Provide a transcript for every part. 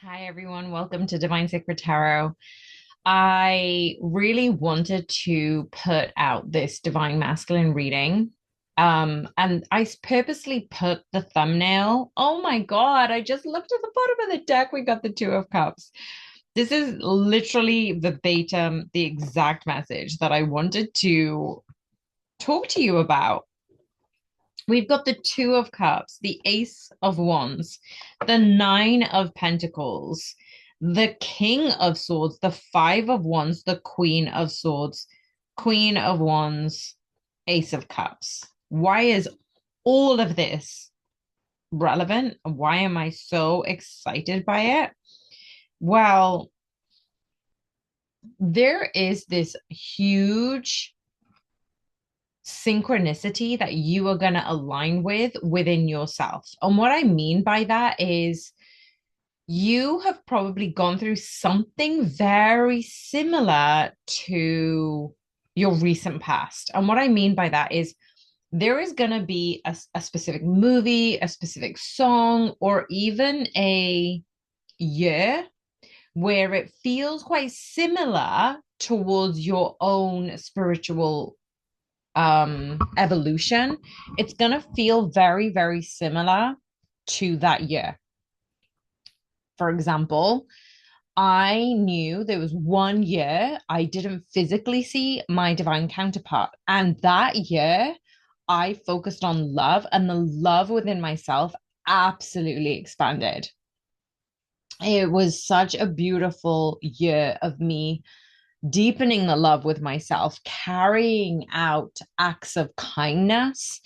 Hi, everyone. Welcome to Divine Sacred Tarot. I really wanted to put out this Divine Masculine reading. And purposely put the thumbnail. Oh my God, I just looked at the bottom of the deck. We got the Two of Cups. This is literally verbatim, the exact message that I wanted to talk to you about. We've got the Two of Cups, the Ace of Wands, the Nine of Pentacles, the King of Swords, the Five of Wands, the Queen of Swords, Queen of Wands, Ace of Cups. Why is all of this relevant? Why am I so excited by it? Well, there is this huge synchronicity that you are going to align with within yourself. And what I mean by that is you have probably gone through something very similar to your recent past. And what I mean by that is there is going to be a specific movie, a specific song, or even a year where it feels quite similar towards your own spiritual evolution. It's going to feel very, very similar to that year. For example, I knew there was one year I didn't physically see my divine counterpart. And that year, I focused on love, and the love within myself absolutely expanded. It was such a beautiful year of me deepening the love with myself, carrying out acts of kindness,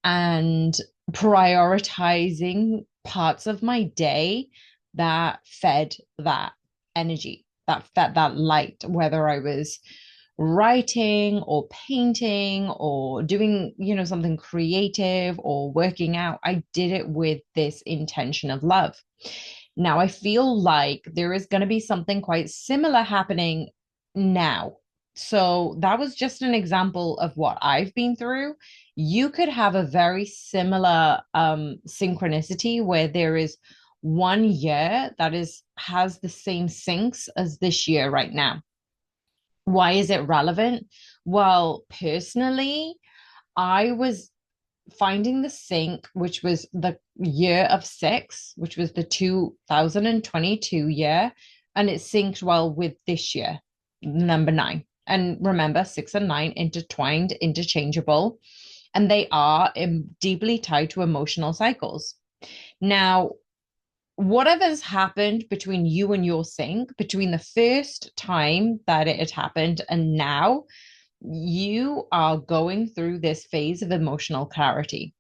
and prioritizing parts of my day that fed that energy, that fed that light, whether I was writing or painting or doing, something creative or working out. I did it with this intention of love. Now, I feel like there is going to be something quite similar happening now. So, that was just an example of what I've been through. You could have a very similar synchronicity where there is one year that is has the same syncs as this year right now. Why is it relevant? Well, personally, I was finding the sync, which was the year of six, which was the 2022 year, and it synced well with this year, number nine. And remember, six and nine intertwined, interchangeable, and they are deeply tied to emotional cycles. Now, whatever's happened between you and your sync, between the first time that it had happened and now, you are going through this phase of emotional clarity.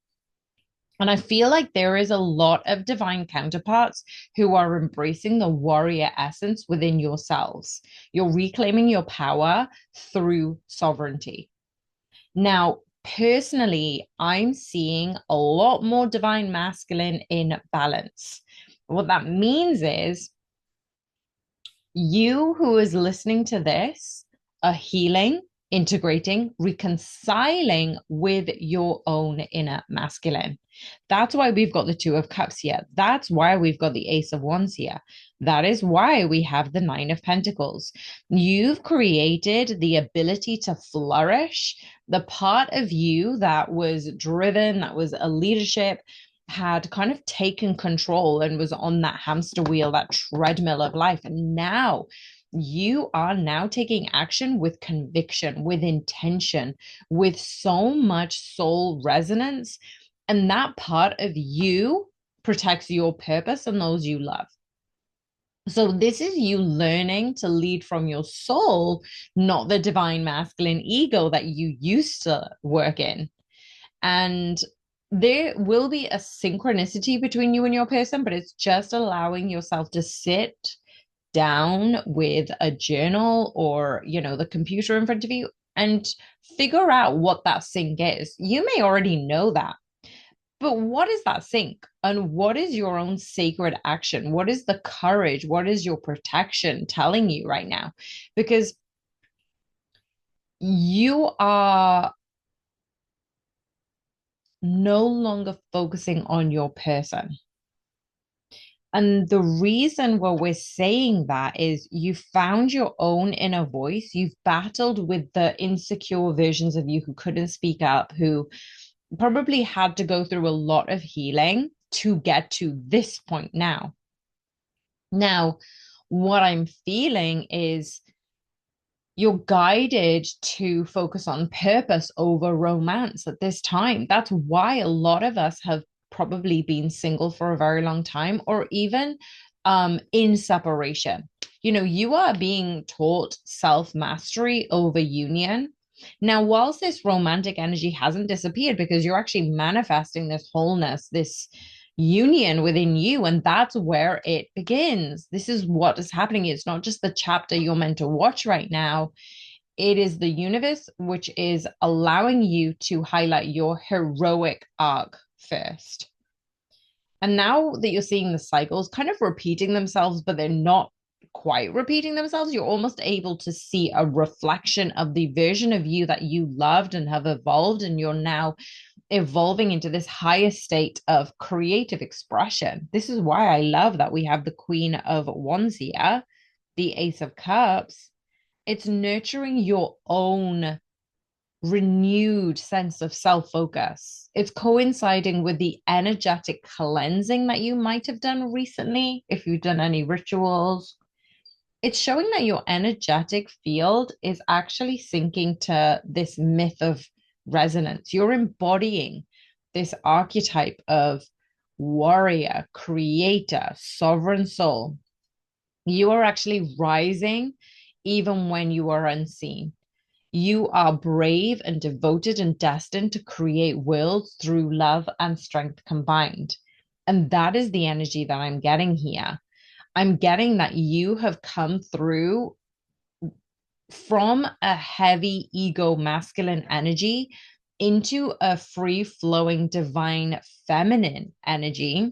And I feel like there is a lot of divine counterparts who are embracing the warrior essence within yourselves. You're reclaiming your power through sovereignty. Now, personally, I'm seeing a lot more divine masculine in balance. What that means is you who is listening to this are healing, integrating, reconciling with your own inner masculine. That's why we've got the Two of Cups here. That's why we've got the Ace of Wands here. That is why we have the Nine of Pentacles. You've created the ability to flourish. The part of you that was driven, that was a leadership, had kind of taken control and was on that hamster wheel, that treadmill of life. And now you are now taking action with conviction, with intention, with so much soul resonance. And that part of you protects your purpose and those you love. So, this is you learning to lead from your soul, not the divine masculine ego that you used to work in. And there will be a synchronicity between you and your person, but it's just allowing yourself to sit down with a journal or, the computer in front of you and figure out what that sync is. You may already know that, but what is that sync? And what is your own sacred action? What is the courage? What is your protection telling you right now? Because you are no longer focusing on your person. And the reason why we're saying that is you found your own inner voice. You've battled with the insecure versions of you who couldn't speak up, who probably had to go through a lot of healing to get to this point now. Now, what I'm feeling is you're guided to focus on purpose over romance at this time. That's why a lot of us have probably been single for a very long time, or even in separation. You know, you are being taught self mastery over union. Now, whilst this romantic energy hasn't disappeared because you're actually manifesting this wholeness, this union within you, and that's where it begins. This is what is happening. It's not just the chapter you're meant to watch right now. It is the universe which is allowing you to highlight your heroic arc first. And now that you're seeing the cycles kind of repeating themselves, but they're not quite repeating themselves, you're almost able to see a reflection of the version of you that you loved and have evolved, and you're now evolving into this higher state of creative expression. This is why I love that we have the Queen of Wands here, the Ace of Cups. It's nurturing your own renewed sense of self focus. It's coinciding with the energetic cleansing that you might have done recently, if you've done any rituals. It's showing that your energetic field is actually sinking to this myth of resonance. You're embodying this archetype of warrior, creator, sovereign soul. You are actually rising even when you are unseen. You are brave and devoted and destined to create worlds through love and strength combined. And that is the energy that I'm getting here. I'm getting that you have come through from a heavy ego masculine energy into a free flowing divine feminine energy.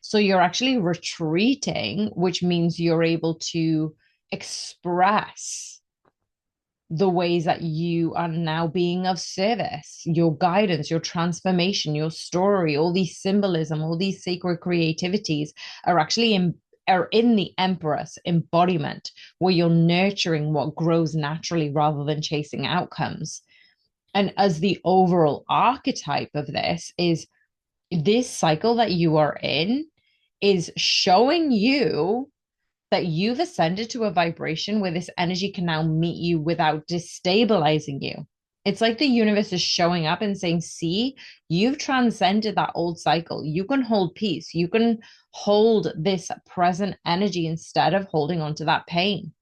So you're actually retreating, which means you're able to express the ways that you are now being of service, your guidance, your transformation, your story, all these symbolism, all these sacred creativities are actually are in the Empress embodiment, where you're nurturing what grows naturally rather than chasing outcomes. And as the overall archetype of this is this cycle that you are in is showing you that you've ascended to a vibration where this energy can now meet you without destabilizing you. It's like the universe is showing up and saying, see, you've transcended that old cycle. You can hold peace. You can hold this present energy instead of holding on to that pain.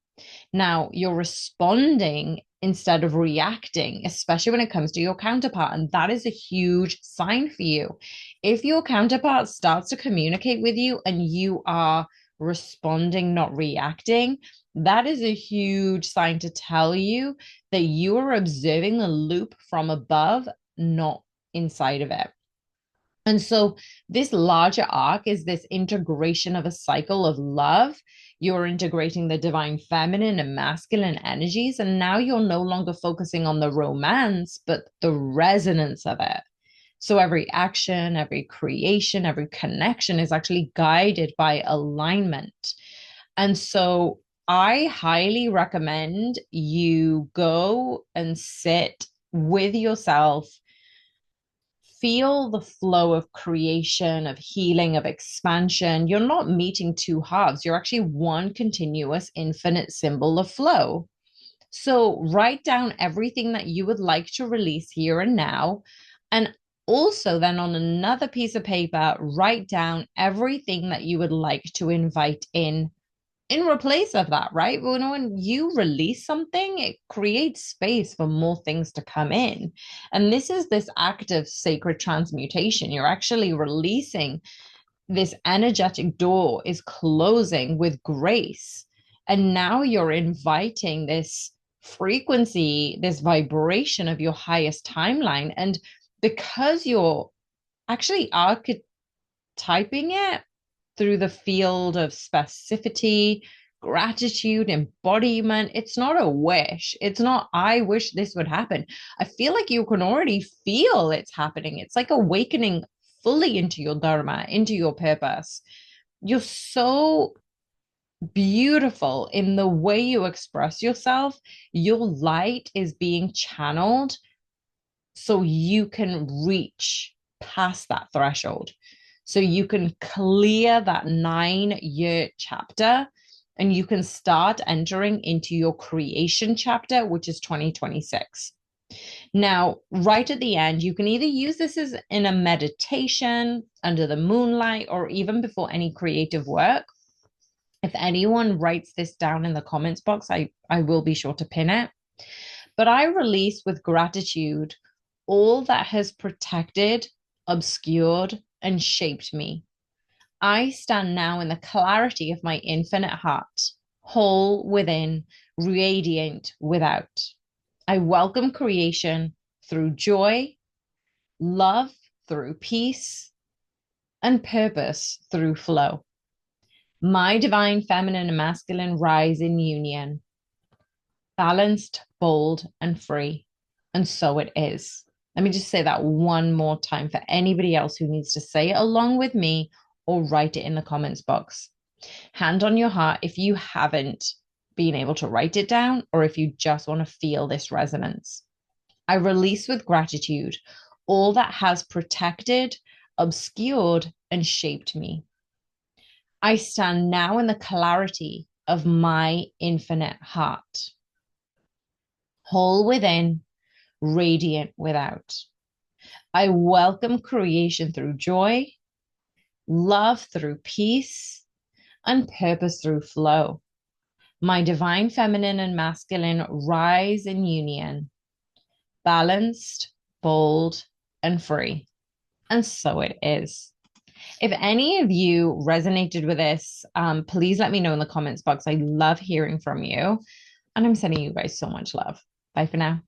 Now you're responding instead of reacting, especially when it comes to your counterpart. And that is a huge sign for you. If your counterpart starts to communicate with you and you are responding, not reacting, that is a huge sign to tell you that you are observing the loop from above, not inside of it. And so, this larger arc is this integration of a cycle of love. You're integrating the divine feminine and masculine energies. And now you're no longer focusing on the romance, but the resonance of it. So every action, every creation, every connection is actually guided by alignment. And so I highly recommend you go and sit with yourself, feel the flow of creation, of healing, of expansion. You're not meeting two halves, you're actually one continuous, infinite symbol of flow. So write down everything that you would like to release here and now. And also, then on another piece of paper, write down everything that you would like to invite in replace of that, right? Well, when you release something, it creates space for more things to come in. And this is this act of sacred transmutation. You're actually releasing, this energetic door is closing with grace. And now you're inviting this frequency, this vibration of your highest timeline. And because you're actually archetyping it through the field of specificity, gratitude, embodiment, it's not a wish. It's not, I wish this would happen. I feel like you can already feel it's happening. It's like awakening fully into your dharma, into your purpose. You're so beautiful in the way you express yourself. Your light is being channeled so you can reach past that threshold. So you can clear that 9-year chapter and you can start entering into your creation chapter, which is 2026. Now, right at the end, you can either use this as in a meditation under the moonlight or even before any creative work. If anyone writes this down in the comments box, I will be sure to pin it. But I release with gratitude all that has protected, obscured, and shaped me. I stand now in the clarity of my infinite heart, whole within, radiant without. I welcome creation through joy, love through peace, and purpose through flow. My divine feminine and masculine rise in union, balanced, bold, and free. And so it is. Let me just say that one more time for anybody else who needs to say it along with me or write it in the comments box. Hand on your heart if you haven't been able to write it down or if you just want to feel this resonance. I release with gratitude all that has protected, obscured, and shaped me. I stand now in the clarity of my infinite heart, whole within, radiant without. I welcome creation through joy, love through peace, and purpose through flow. My divine feminine and masculine rise in union, balanced, bold, and free. And so it is. If any of you resonated with this, please let me know in the comments box. I love hearing from you. And I'm sending you guys so much love. Bye for now.